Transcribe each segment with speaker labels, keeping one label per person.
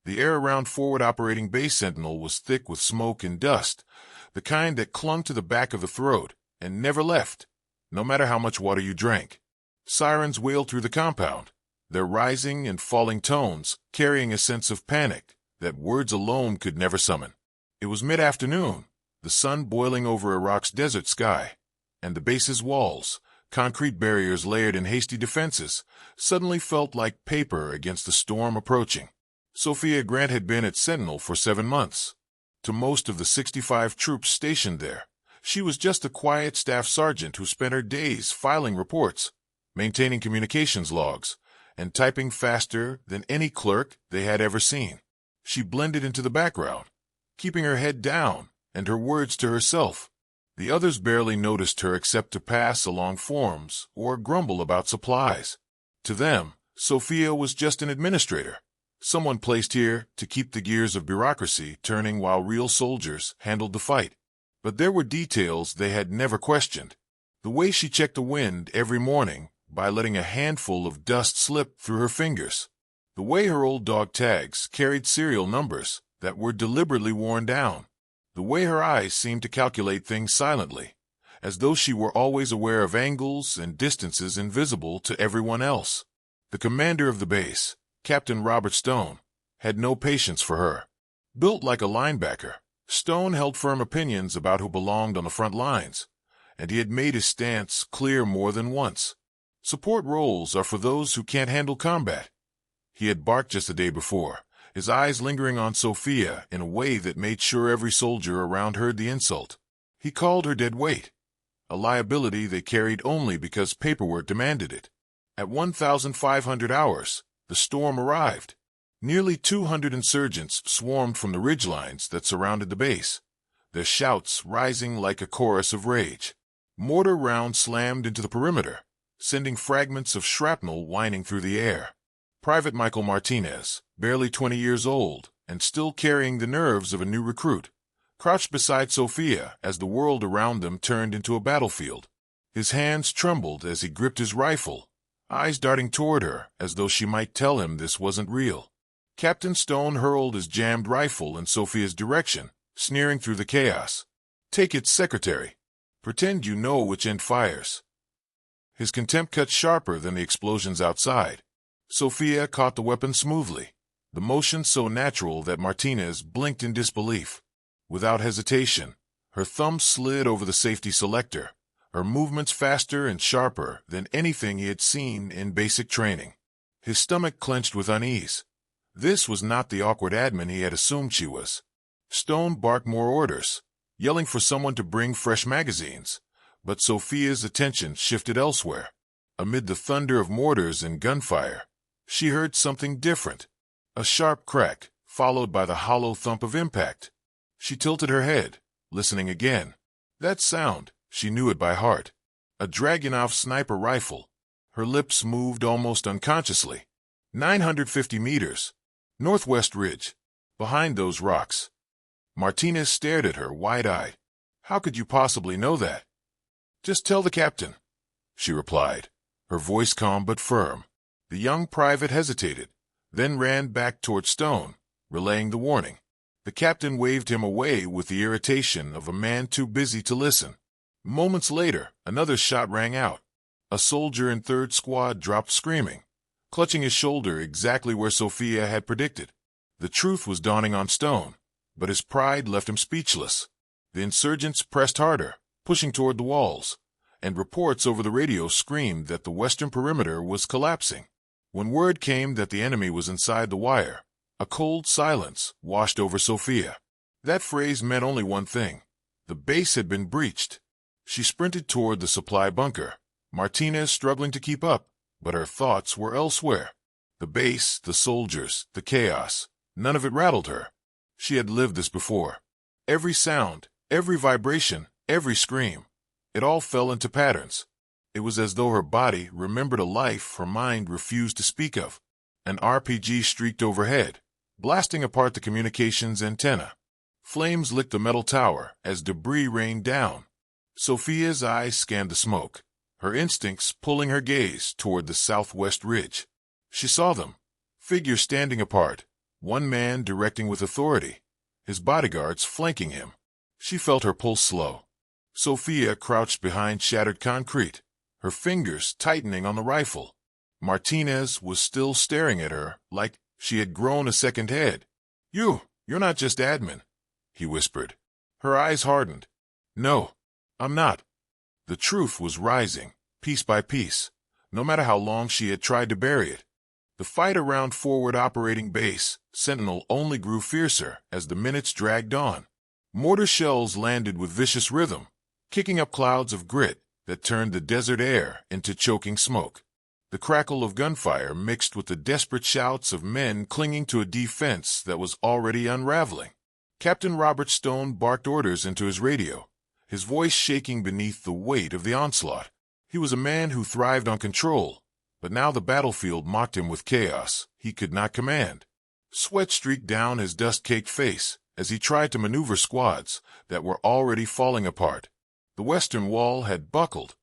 Speaker 1: The air around forward operating base Sentinel was thick with smoke and dust, the kind that clung to the back of the throat and never left, no matter how much water you drank. Sirens wailed through the compound, their rising and falling tones carrying a sense of panic that words alone could never summon. It was mid-afternoon, the sun boiling over Iraq's desert sky, and the base's walls, concrete barriers layered in hasty defenses, suddenly felt like paper against the storm approaching. Sophia Grant had been at Sentinel for 7 months. To most of the 65 troops stationed there, she was just a quiet staff sergeant who spent her days filing reports, maintaining communications logs, and typing faster than any clerk they had ever seen. She blended into the background, keeping her head down and her words to herself. The others barely noticed her except to pass along forms or grumble about supplies. To them, Sophia was just an administrator, someone placed here to keep the gears of bureaucracy turning while real soldiers handled the fight. But there were details they had never questioned. The way she checked the wind every morning by letting a handful of dust slip through her fingers. The way her old dog tags carried serial numbers that were deliberately worn down. The way her eyes seemed to calculate things silently, as though she were always aware of angles and distances invisible to everyone else. The commander of the base, Captain Robert Stone, had no patience for her. Built like a linebacker, Stone held firm opinions about who belonged on the front lines, and he had made his stance clear more than once. Support roles are for those who can't handle combat. He had barked just the day before, his eyes lingering on Sophia in a way that made sure every soldier around heard the insult. He called her dead weight, a liability they carried only because paperwork demanded it. At 1,500 hours, the storm arrived. Nearly 200 insurgents swarmed from the ridgelines that surrounded the base, their shouts rising like a chorus of rage. Mortar rounds slammed into the perimeter, sending fragments of shrapnel whining through the air. Private Michael Martinez, barely 20 years old and still carrying the nerves of a new recruit, crouched beside Sophia as the world around them turned into a battlefield. His hands trembled as he gripped his rifle, eyes darting toward her as though she might tell him this wasn't real. Captain Stone hurled his jammed rifle in Sophia's direction, sneering through the chaos. "Take it, Secretary. Pretend you know which end fires." His contempt cut sharper than the explosions outside. Sophia caught the weapon smoothly, the motion so natural that Martinez blinked in disbelief. Without hesitation, her thumb slid over the safety selector, her movements faster and sharper than anything he had seen in basic training. His stomach clenched with unease. This was not the awkward admin he had assumed she was. Stone barked more orders, yelling for someone to bring fresh magazines, but Sophia's attention shifted elsewhere. Amid the thunder of mortars and gunfire, she heard something different, a sharp crack, followed by the hollow thump of impact. She tilted her head, listening again. That sound, she knew it by heart. A Dragunov sniper rifle. Her lips moved almost unconsciously. 950 meters. Northwest ridge. Behind those rocks. Martinez stared at her wide-eyed. "How could you possibly know that?" "Just tell the captain," she replied, her voice calm but firm. The young private hesitated, then ran back toward Stone, relaying the warning. The captain waved him away with the irritation of a man too busy to listen. Moments later, another shot rang out. A soldier in 3rd Squad dropped screaming, clutching his shoulder exactly where Sophia had predicted. The truth was dawning on Stone, but his pride left him speechless. The insurgents pressed harder, pushing toward the walls, and reports over the radio screamed that the western perimeter was collapsing. When word came that the enemy was inside the wire, a cold silence washed over Sophia. That phrase meant only one thing. The base had been breached. She sprinted toward the supply bunker, Martinez struggling to keep up, but her thoughts were elsewhere. The base, the soldiers, the chaos, none of it rattled her. She had lived this before. Every sound, every vibration, every scream, it all fell into patterns. It was as though her body remembered a life her mind refused to speak of. An RPG streaked overhead, blasting apart the communications antenna. Flames licked the metal tower as debris rained down. Sophia's eyes scanned the smoke, her instincts pulling her gaze toward the southwest ridge. She saw them, figures standing apart, one man directing with authority, his bodyguards flanking him. She felt her pulse slow. Sophia crouched behind shattered concrete, her fingers tightening on the rifle. Martinez was still staring at her like she had grown a second head. You're not just admin," he whispered. Her eyes hardened. "No, I'm not." The truth was rising, piece by piece, no matter how long she had tried to bury it. The fight around forward operating base Sentinel only grew fiercer as the minutes dragged on. Mortar shells landed with vicious rhythm, kicking up clouds of grit that turned the desert air into choking smoke. The crackle of gunfire mixed with the desperate shouts of men clinging to a defense that was already unraveling. Captain Robert Stone barked orders into his radio, his voice shaking beneath the weight of the onslaught. He was a man who thrived on control, but now the battlefield mocked him with chaos he could not command. Sweat streaked down his dust-caked face as he tried to maneuver squads that were already falling apart. The western wall had buckled.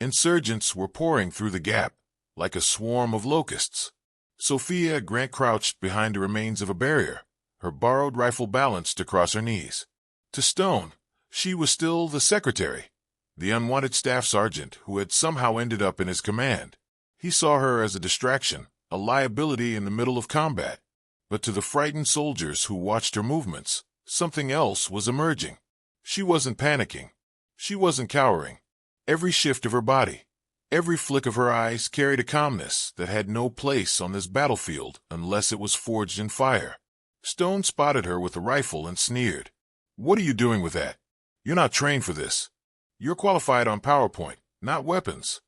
Speaker 1: Insurgents were pouring through the gap like a swarm of locusts. Sophia Grant crouched behind the remains of a barrier, her borrowed rifle balanced across her knees. To Stone, she was still the secretary, the unwanted staff sergeant who had somehow ended up in his command. He saw her as a distraction, a liability in the middle of combat. But to the frightened soldiers who watched her movements, something else was emerging. She wasn't panicking. She wasn't cowering. Every shift of her body, every flick of her eyes carried a calmness that had no place on this battlefield unless it was forged in fire. Stone spotted her with a rifle and sneered. "What are you doing with that? You're not trained for this. You're qualified on PowerPoint, not weapons."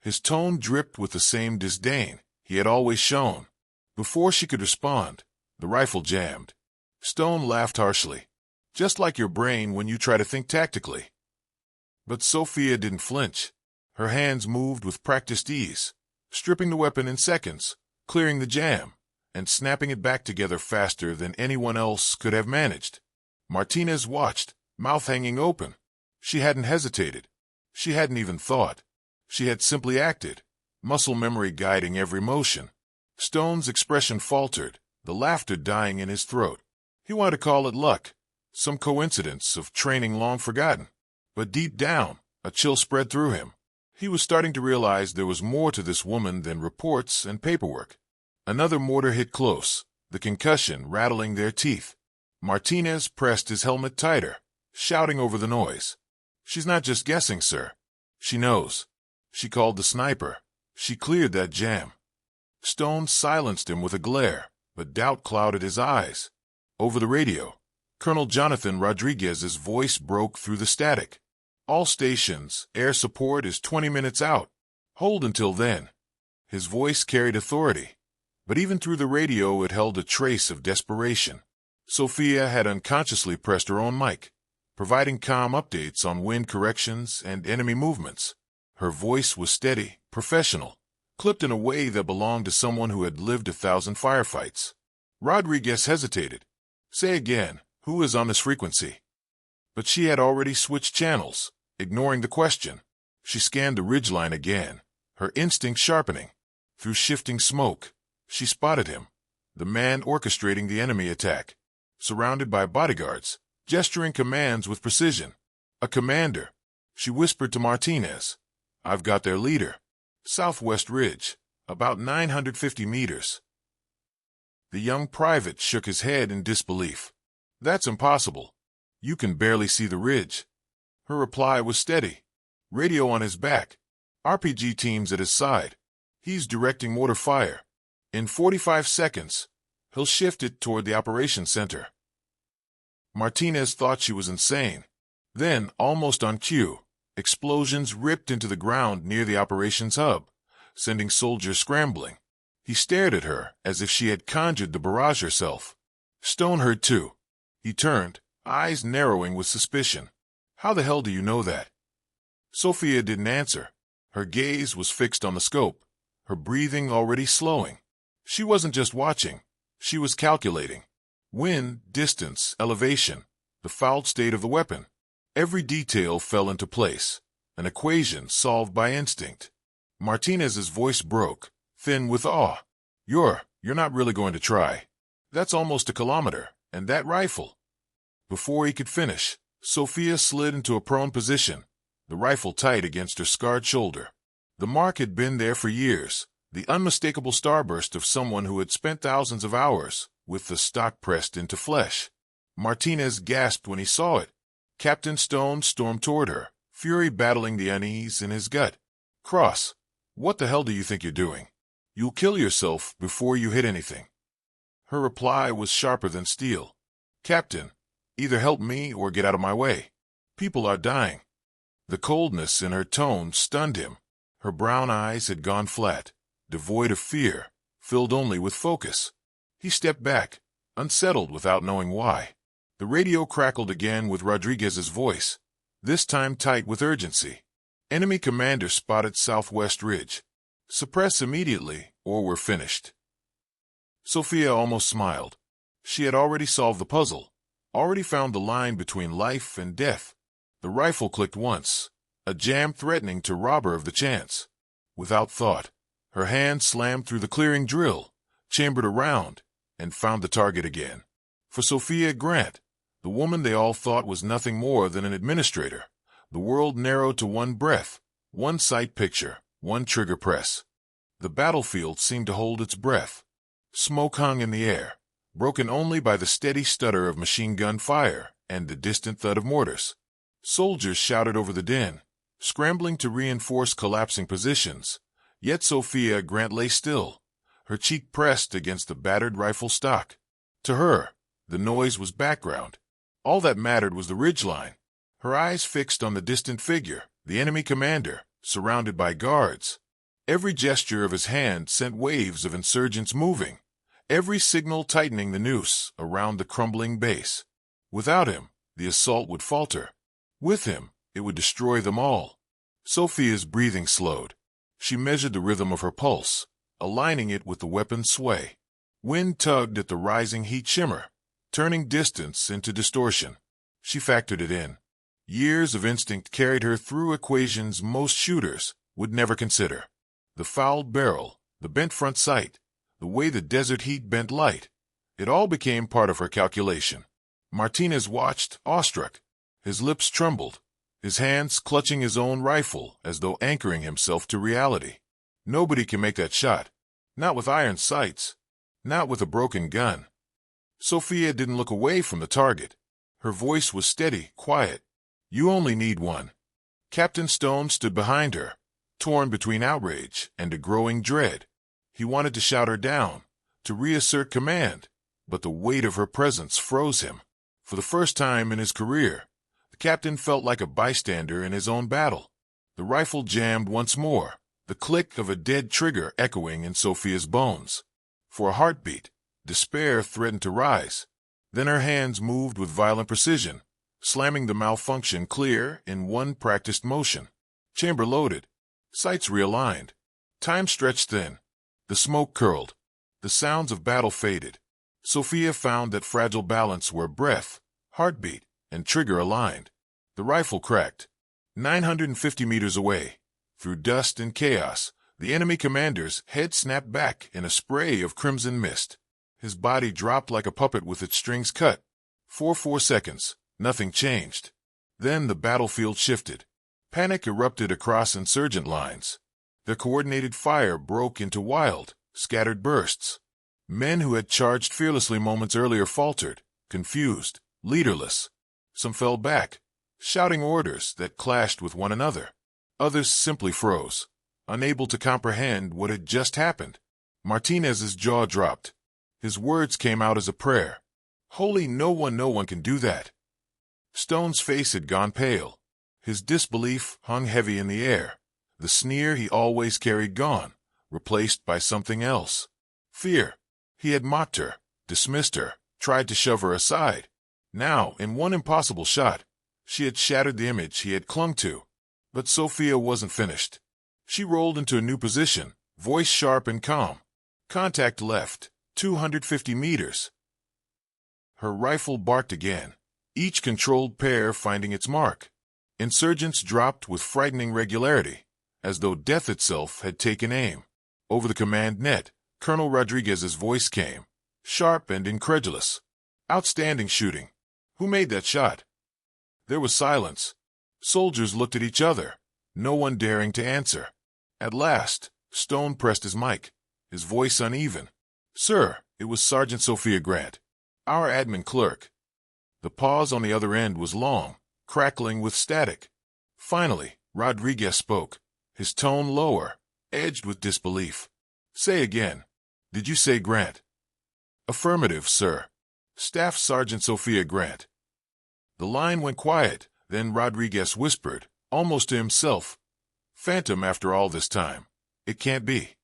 Speaker 1: His tone dripped with the same disdain he had always shown. Before she could respond, the rifle jammed. Stone laughed harshly. "Just like your brain when you try to think tactically." But Sophia didn't flinch. Her hands moved with practiced ease, stripping the weapon in seconds, clearing the jam, and snapping it back together faster than anyone else could have managed. Martinez watched, mouth hanging open. She hadn't hesitated. She hadn't even thought. She had simply acted, muscle memory guiding every motion. Stone's expression faltered, the laughter dying in his throat. He wanted to call it luck, some coincidence of training long forgotten. But deep down, a chill spread through him. He was starting to realize there was more to this woman than reports and paperwork. Another mortar hit close, the concussion rattling their teeth. Martinez pressed his helmet tighter, shouting over the noise. "She's not just guessing, sir. She knows. She called the sniper. She cleared that jam." Stone silenced him with a glare, but doubt clouded his eyes. Over the radio, Colonel Jonathan Rodriguez's voice broke through the static. "All stations, air support is 20 minutes out. Hold until then." His voice carried authority, but even through the radio it held a trace of desperation. Sophia had unconsciously pressed her own mic, providing calm updates on wind corrections and enemy movements. Her voice was steady, professional, clipped in a way that belonged to someone who had lived 1,000 firefights. Rodriguez hesitated. "Say again, who is on this frequency?" But she had already switched channels, ignoring the question. She scanned the ridgeline again, her instinct sharpening. Through shifting smoke, she spotted him, the man orchestrating the enemy attack, surrounded by bodyguards, gesturing commands with precision. A commander. She whispered to Martinez. "I've got their leader. Southwest Ridge, about 950 meters." The young private shook his head in disbelief. "That's impossible. You can barely see the ridge." Her reply was steady. Radio on his back. RPG teams at his side. He's directing mortar fire. In 45 seconds, he'll shift it toward the operations center. Martinez thought she was insane. Then, almost on cue, explosions ripped into the ground near the operations hub, sending soldiers scrambling. He stared at her as if she had conjured the barrage herself. Stone heard too. He turned, eyes narrowing with suspicion. "How the hell do you know that?" Sophia didn't answer. Her gaze was fixed on the scope, her breathing already slowing. She wasn't just watching. She was calculating. Wind, distance, elevation, the fouled state of the weapon. Every detail fell into place, an equation solved by instinct. Martinez's voice broke, thin with awe. You're not really going to try." That's almost a kilometer, and that rifle. Before he could finish, Sophia slid into a prone position, the rifle tight against her scarred shoulder. The mark had been there for years, the unmistakable starburst of someone who had spent thousands of hours with the stock pressed into flesh. Martinez gasped when he saw it. Captain Stone stormed toward her, fury battling the unease in his gut. "Cross, what the hell do you think you're doing? You'll kill yourself before you hit anything." Her reply was sharper than steel. "Captain, either help me or get out of my way. People are dying." The coldness in her tone stunned him. Her brown eyes had gone flat, devoid of fear, filled only with focus. He stepped back, unsettled without knowing why. The radio crackled again with Rodriguez's voice, this time tight with urgency. "Enemy commander spotted southwest ridge. Suppress immediately, or we're finished." Sophia almost smiled. She had already solved the puzzle, already found the line between life and death. The rifle clicked once, a jam threatening to rob her of the chance. Without thought, her hand slammed through the clearing drill, chambered around, and found the target again. For Sophia Grant, the woman they all thought was nothing more than an administrator, the world narrowed to one breath, one sight picture, one trigger press. The battlefield seemed to hold its breath. Smoke hung in the air, broken only by the steady stutter of machine gun fire and the distant thud of mortars. Soldiers shouted over the din, scrambling to reinforce collapsing positions, yet Sophia Grant lay still, her cheek pressed against the battered rifle stock. To her, the noise was background. All that mattered was the ridgeline, her eyes fixed on the distant figure, the enemy commander, surrounded by guards. Every gesture of his hand sent waves of insurgents moving, every signal tightening the noose around the crumbling base. Without him, the assault would falter. With him, it would destroy them all. Sophia's breathing slowed. She measured the rhythm of her pulse, aligning it with the weapon's sway. Wind tugged at the rising heat shimmer, turning distance into distortion. She factored it in. Years of instinct carried her through equations most shooters would never consider. The fouled barrel, the bent front sight, the way the desert heat bent light. It all became part of her calculation. Martinez watched, awestruck. His lips trembled, his hands clutching his own rifle as though anchoring himself to reality. Nobody can make that shot. Not with iron sights. Not with a broken gun. Sophia didn't look away from the target. Her voice was steady, quiet. "You only need one." Captain Stone stood behind her, torn between outrage and a growing dread. He wanted to shout her down, to reassert command, but the weight of her presence froze him. For the first time in his career, the captain felt like a bystander in his own battle. The rifle jammed once more, the click of a dead trigger echoing in Sophia's bones. For a heartbeat, despair threatened to rise. Then her hands moved with violent precision, slamming the malfunction clear in one practiced motion. Chamber loaded, sights realigned. Time stretched thin. The smoke curled. The sounds of battle faded. Sophia found that fragile balance where breath, heartbeat, and trigger aligned. The rifle cracked. 950 meters away, through dust and chaos, the enemy commander's head snapped back in a spray of crimson mist. His body dropped like a puppet with its strings cut. For 4 seconds, nothing changed. Then the battlefield shifted. Panic erupted across insurgent lines. Their coordinated fire broke into wild, scattered bursts. Men who had charged fearlessly moments earlier faltered, confused, leaderless. Some fell back, shouting orders that clashed with one another. Others simply froze, unable to comprehend what had just happened. Martinez's jaw dropped. His words came out as a prayer. "Holy no one can do that." Stone's face had gone pale. His disbelief hung heavy in the air. The sneer he always carried gone, replaced by something else. Fear. He had mocked her, dismissed her, tried to shove her aside. Now, in one impossible shot, she had shattered the image he had clung to. But Sophia wasn't finished. She rolled into a new position, voice sharp and calm. Contact left, 250 meters. Her rifle barked again, each controlled pair finding its mark. Insurgents dropped with frightening regularity, as though death itself had taken aim. Over the command net, Colonel Rodriguez's voice came, sharp and incredulous. Outstanding shooting. Who made that shot? There was silence. Soldiers looked at each other, no one daring to answer. At last, Stone pressed his mic, his voice uneven. Sir, it was Sergeant Sophia Grant, our admin clerk. The pause on the other end was long, crackling with static. Finally, Rodriguez spoke, his tone lower, edged with disbelief. Say again. Did you say Grant? Affirmative, sir. Staff Sergeant Sophia Grant. The line went quiet, then Rodriguez whispered, almost to himself. Phantom after all this time. It can't be.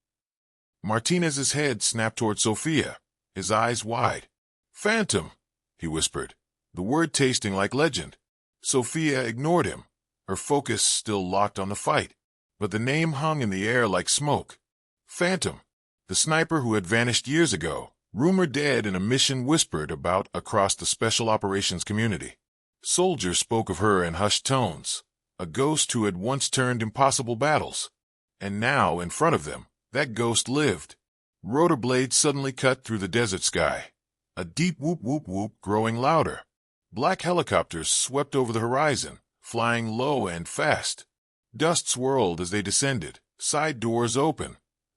Speaker 1: Martinez's head snapped toward Sophia, his eyes wide. Phantom, he whispered, the word tasting like legend. Sophia ignored him, her focus still locked on the fight. But the name hung in the air like smoke. Phantom, the sniper who had vanished years ago, rumored dead in a mission whispered about across the special operations community. Soldiers spoke of her in hushed tones, a ghost who had once turned impossible battles. And now, in front of them, that ghost lived. Rotor blades suddenly cut through the desert sky, a deep whoop whoop whoop growing louder. Black helicopters swept over the horizon, flying low and fast. Dust swirled as they descended, side doors open,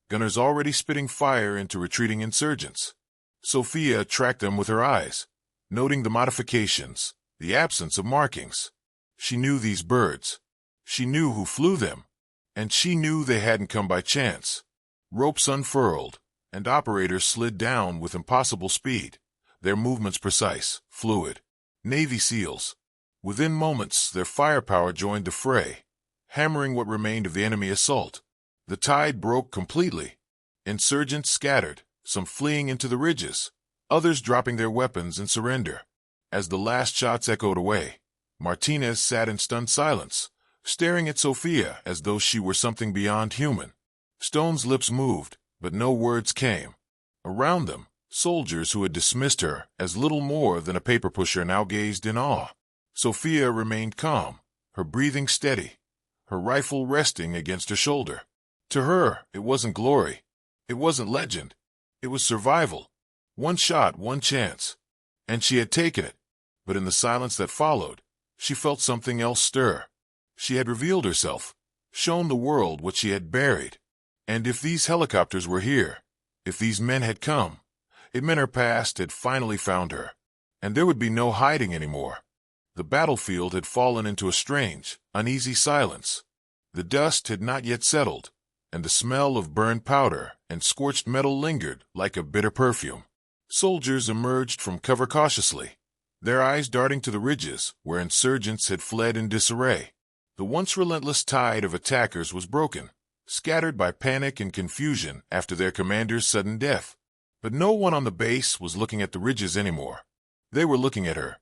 Speaker 1: gunners already spitting fire into retreating insurgents. Sophia tracked them with her eyes, noting the modifications, the absence of markings. She knew these birds. She knew who flew them. And she knew they hadn't come by chance. Ropes unfurled, and operators slid down with impossible speed, their movements precise, fluid. Navy SEALs. Within moments, their firepower joined the fray, hammering what remained of the enemy assault. The tide broke completely. Insurgents scattered, some fleeing into the ridges, others dropping their weapons in surrender. As the last shots echoed away, Martinez sat in stunned silence, staring at Sophia as though she were something beyond human. Stone's lips moved, but no words came. Around them, soldiers who had dismissed her as little more than a paper pusher now gazed in awe. Sophia remained calm, her breathing steady, her rifle resting against her shoulder. To her, it wasn't glory. It wasn't legend. It was survival. One shot, one chance. And she had taken it. But in the silence that followed, she felt something else stir. She had revealed herself, shown the world what she had buried. And if these helicopters were here, if these men had come, it meant her past had finally found her. And there would be no hiding anymore. The battlefield had fallen into a strange, uneasy silence. The dust had not yet settled, and the smell of burned powder and scorched metal lingered like a bitter perfume. Soldiers emerged from cover cautiously, their eyes darting to the ridges where insurgents had fled in disarray. The once relentless tide of attackers was broken, scattered by panic and confusion after their commander's sudden death. But no one on the base was looking at the ridges anymore. They were looking at her.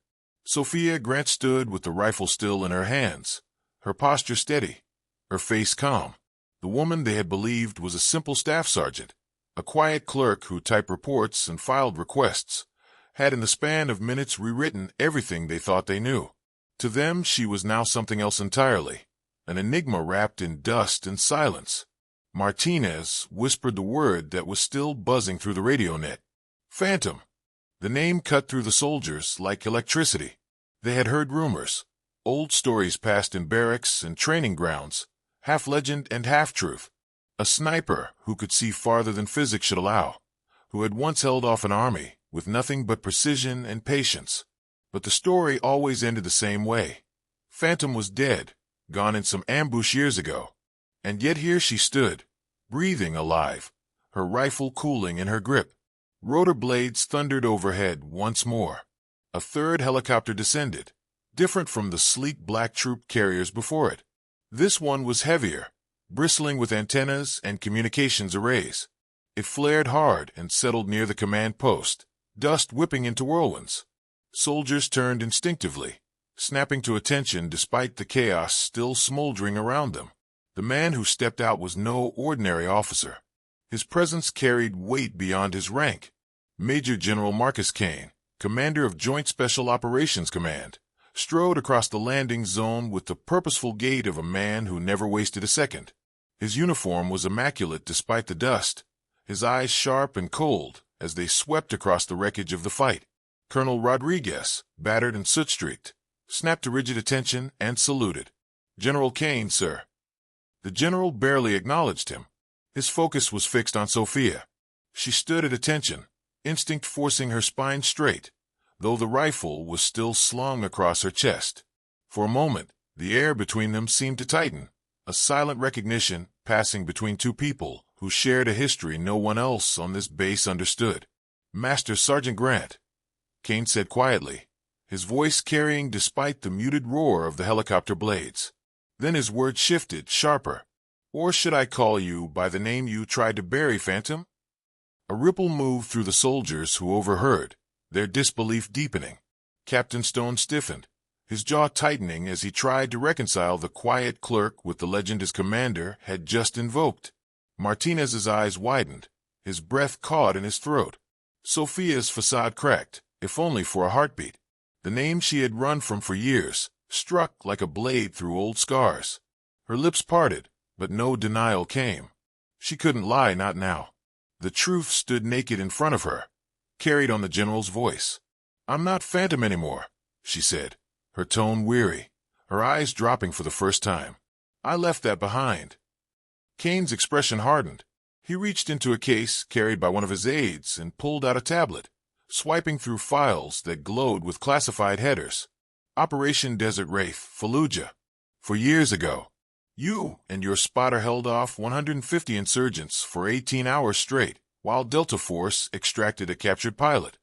Speaker 1: Sophia Grant stood with the rifle still in her hands, her posture steady, her face calm. The woman they had believed was a simple staff sergeant, a quiet clerk who typed reports and filed requests, had in the span of minutes rewritten everything they thought they knew. To them, she was now something else entirely, an enigma wrapped in dust and silence. Martinez whispered the word that was still buzzing through the radio net. Phantom. The name cut through the soldiers like electricity. They had heard rumors, old stories passed in barracks and training grounds, half legend and half truth. A sniper who could see farther than physics should allow, who had once held off an army with nothing but precision and patience. But the story always ended the same way. Phantom was dead, gone in some ambush years ago. And yet here she stood, breathing alive, her rifle cooling in her grip. Rotor blades thundered overhead once more. A third helicopter descended, different from the sleek black troop carriers before it. This one was heavier, bristling with antennas and communications arrays. It flared hard and settled near the command post, dust whipping into whirlwinds. Soldiers turned instinctively, snapping to attention despite the chaos still smoldering around them. The man who stepped out was no ordinary officer. His presence carried weight beyond his rank. Major General Marcus Kane, commander of Joint Special Operations Command, strode across the landing zone with the purposeful gait of a man who never wasted a second. His uniform was immaculate despite the dust, his eyes sharp and cold, as they swept across the wreckage of the fight. Colonel Rodriguez, battered and soot-streaked, snapped to rigid attention and saluted. "General Kane, sir." The general barely acknowledged him. His focus was fixed on Sophia. She stood at attention, instinct forcing her spine straight, though the rifle was still slung across her chest. For a moment, the air between them seemed to tighten, a silent recognition passing between two people who shared a history no one else on this base understood. "Master Sergeant Grant," Kane said quietly, his voice carrying despite the muted roar of the helicopter blades. Then his words shifted, sharper. "Or should I call you by the name you tried to bury, Phantom?" A ripple moved through the soldiers who overheard, their disbelief deepening. Captain Stone stiffened, his jaw tightening as he tried to reconcile the quiet clerk with the legend his commander had just invoked. Martinez's eyes widened, his breath caught in his throat. Sophia's facade cracked, if only for a heartbeat. The name she had run from for years struck like a blade through old scars. Her lips parted, but no denial came. She couldn't lie, not now. The truth stood naked in front of her, carried on the general's voice. "I'm not Phantom anymore," she said, her tone weary, her eyes dropping for the first time. "I left that behind." Kane's expression hardened. He reached into a case carried by one of his aides and pulled out a tablet, swiping through files that glowed with classified headers. "Operation Desert Wraith, Fallujah. For years ago, you and your spotter held off 150 insurgents for 18 hours straight, while Delta Force extracted a captured pilot.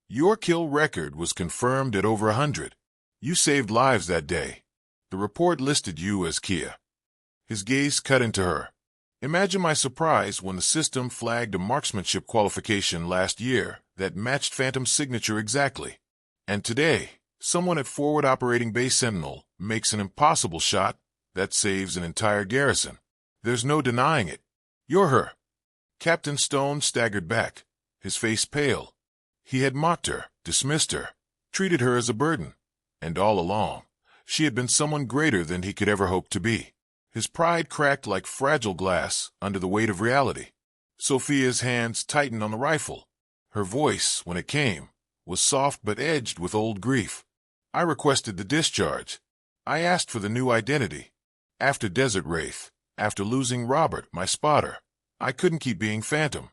Speaker 1: Your kill record was confirmed at over 100. You saved lives that day. The report listed you as Kia." His gaze cut into her. "Imagine my surprise when the system flagged a marksmanship qualification last year that matched Phantom's signature exactly. And today, someone at Forward Operating Base Sentinel makes an impossible shot that saves an entire garrison. There's no denying it. You're her." Captain Stone staggered back, his face pale. He had mocked her, dismissed her, treated her as a burden. And all along, she had been someone greater than he could ever hope to be. His pride cracked like fragile glass under the weight of reality. Sophia's hands tightened on the rifle. Her voice, when it came, was soft but edged with old grief. "I requested the discharge. I asked for the new identity. After Desert Wraith, after losing Robert, my spotter, I couldn't keep being Phantom.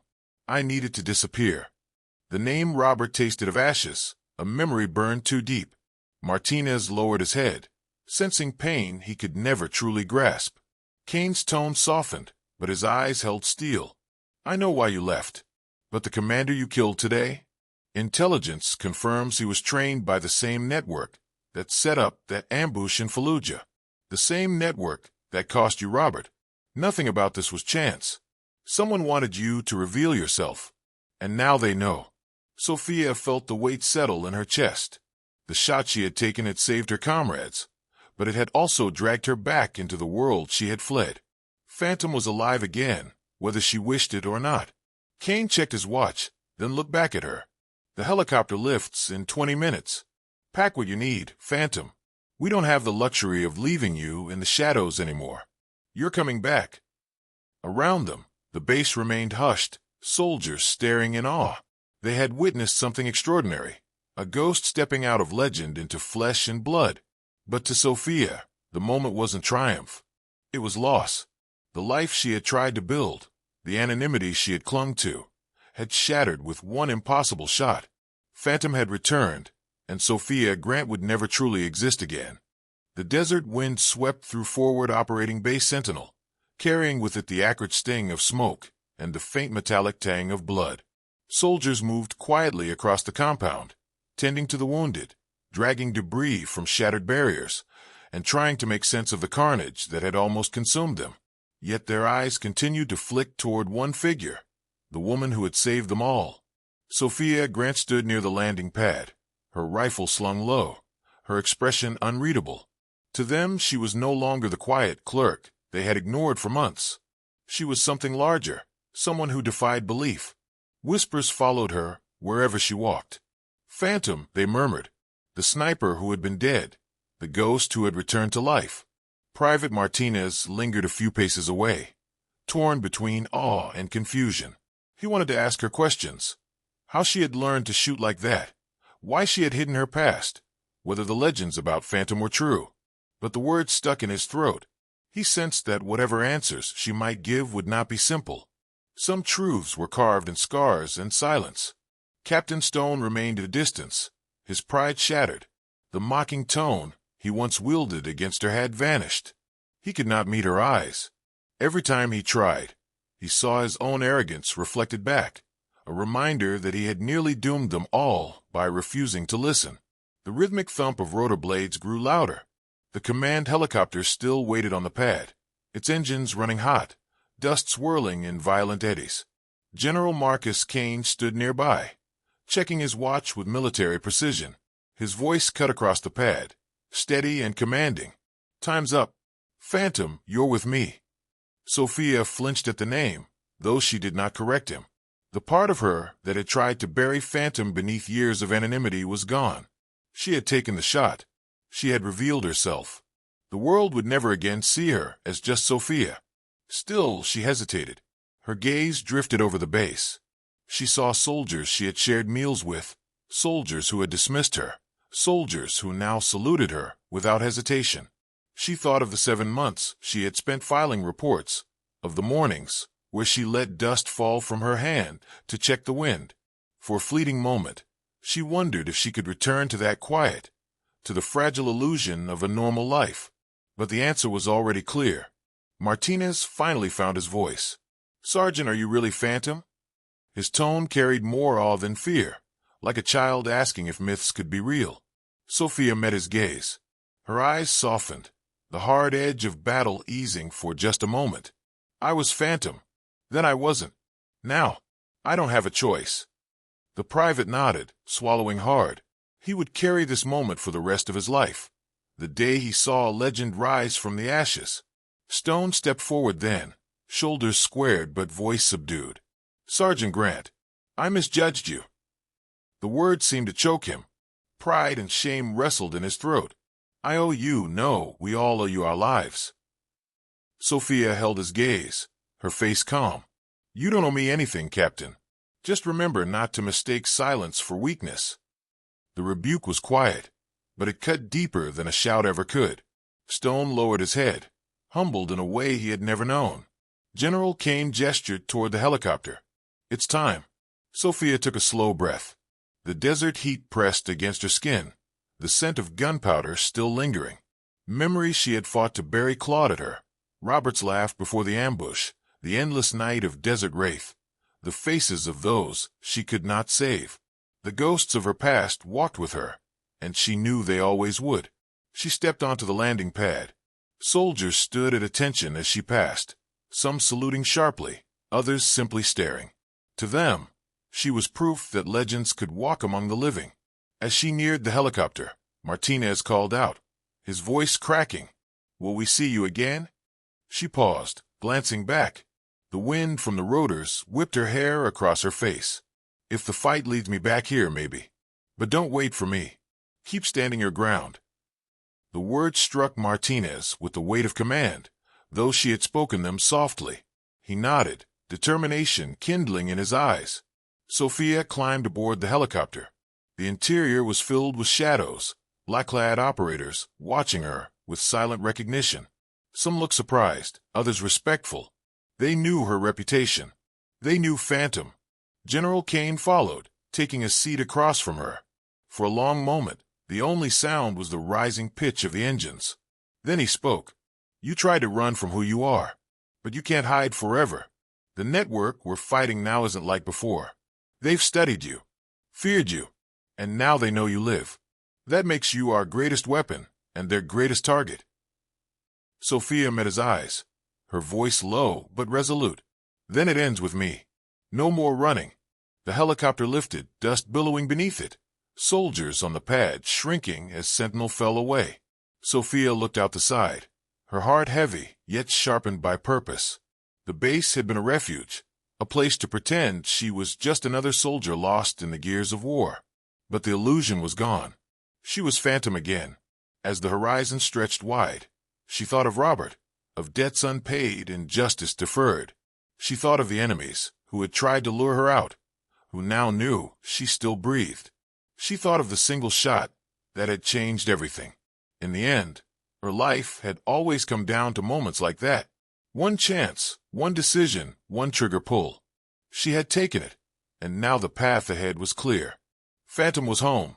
Speaker 1: I needed to disappear." The name Robert tasted of ashes, a memory burned too deep. Martinez lowered his head, sensing pain he could never truly grasp. Kane's tone softened, but his eyes held steel. "I know why you left. But the commander you killed today? Intelligence confirms he was trained by the same network that set up that ambush in Fallujah. The same network that cost you Robert. Nothing about this was chance. Someone wanted you to reveal yourself. And now they know." Sophia felt the weight settle in her chest. The shot she had taken had saved her comrades, but it had also dragged her back into the world she had fled. Phantom was alive again, whether she wished it or not. Kane checked his watch, then looked back at her. "The helicopter lifts in 20 minutes. Pack what you need, Phantom. We don't have the luxury of leaving you in the shadows anymore. You're coming back." Around them, the base remained hushed, soldiers staring in awe. They had witnessed something extraordinary, a ghost stepping out of legend into flesh and blood. But to Sophia, the moment wasn't triumph. It was loss. The life she had tried to build, the anonymity she had clung to, had shattered with one impossible shot. Phantom had returned, and Sophia Grant would never truly exist again. The desert wind swept through Forward Operating Base Sentinel, carrying with it the acrid sting of smoke and the faint metallic tang of blood. Soldiers moved quietly across the compound, tending to the wounded, dragging debris from shattered barriers, and trying to make sense of the carnage that had almost consumed them. Yet their eyes continued to flick toward one figure, the woman who had saved them all. Sophia Grant stood near the landing pad, her rifle slung low, her expression unreadable. To them, she was no longer the quiet clerk they had ignored for months. She was something larger, someone who defied belief. Whispers followed her wherever she walked. "Phantom," they murmured. The sniper who had been dead, the ghost who had returned to life. Private Martinez lingered a few paces away, torn between awe and confusion. He wanted to ask her questions, How she had learned to shoot like that. Why she had hidden her past. Whether the legends about Phantom were true. But the words stuck in his throat. He sensed that whatever answers she might give would not be simple. Some truths were carved in scars and silence. Captain Stone remained at a distance, his pride shattered. The mocking tone he once wielded against her had vanished. He could not meet her eyes. Every time he tried, he saw his own arrogance reflected back, a reminder that he had nearly doomed them all by refusing to listen. The rhythmic thump of rotor blades grew louder. The command helicopter still waited on the pad, its engines running hot, dust swirling in violent eddies. General Marcus Kane stood nearby, checking his watch with military precision. His voice cut across the pad, steady and commanding. "Time's up. Phantom, you're with me." Sophia flinched at the name, though she did not correct him. The part of her that had tried to bury Phantom beneath years of anonymity was gone. She had taken the shot. She had revealed herself. The world would never again see her as just Sophia. Still, she hesitated. Her gaze drifted over the base. She saw soldiers she had shared meals with, soldiers who had dismissed her, soldiers who now saluted her without hesitation. She thought of the 7 months she had spent filing reports, of the mornings where she let dust fall from her hand to check the wind. For a fleeting moment, she wondered if she could return to that quiet, to the fragile illusion of a normal life. But the answer was already clear. Martinez finally found his voice. "Sergeant, are you really Phantom?" His tone carried more awe than fear, like a child asking if myths could be real. Sophia met his gaze. Her eyes softened, the hard edge of battle easing for just a moment. "I was Phantom. Then I wasn't. Now, I don't have a choice." The private nodded, swallowing hard. He would carry this moment for the rest of his life. The day he saw a legend rise from the ashes. Stone stepped forward then, shoulders squared but voice subdued. "Sergeant Grant, I misjudged you." The words seemed to choke him. Pride and shame wrestled in his throat. "I owe you, no, we all owe you our lives." Sophia held his gaze, her face calm. "You don't owe me anything, Captain. Just remember not to mistake silence for weakness." The rebuke was quiet, but it cut deeper than a shout ever could. Stone lowered his head, humbled in a way he had never known. General Kane gestured toward the helicopter. "It's time." Sophia took a slow breath. The desert heat pressed against her skin, the scent of gunpowder still lingering. Memories she had fought to bury clawed at her. Robert's laugh before the ambush, the endless night of Desert Wraith, the faces of those she could not save. The ghosts of her past walked with her, and she knew they always would. She stepped onto the landing pad. Soldiers stood at attention as she passed, some saluting sharply, others simply staring. To them, she was proof that legends could walk among the living. As she neared the helicopter, Martinez called out, his voice cracking, "Will we see you again?" She paused, glancing back. The wind from the rotors whipped her hair across her face. "If the fight leads me back here, maybe. But don't wait for me. Keep standing your ground." The words struck Martinez with the weight of command, though she had spoken them softly. He nodded, determination kindling in his eyes. Sophia climbed aboard the helicopter. The interior was filled with shadows, black-clad operators watching her with silent recognition. Some looked surprised, others respectful. They knew her reputation. They knew Phantom. General Kane followed, taking a seat across from her. For a long moment, the only sound was the rising pitch of the engines. Then he spoke. "You tried to run from who you are, but you can't hide forever. The network we're fighting now isn't like before. They've studied you, feared you, and now they know you live. That makes you our greatest weapon and their greatest target." Sophia met his eyes, her voice low but resolute. "Then it ends with me. No more running." The helicopter lifted, dust billowing beneath it. Soldiers on the pad shrinking as Sentinel fell away. Sophia looked out the side, her heart heavy, yet sharpened by purpose. The base had been a refuge, a place to pretend she was just another soldier lost in the gears of war. But the illusion was gone. She was Phantom again. As the horizon stretched wide, she thought of Robert, of debts unpaid and justice deferred. She thought of the enemies who had tried to lure her out, who now knew she still breathed. She thought of the single shot that had changed everything. In the end, her life had always come down to moments like that. One chance, one decision, one trigger pull. She had taken it, and now the path ahead was clear. Phantom was home,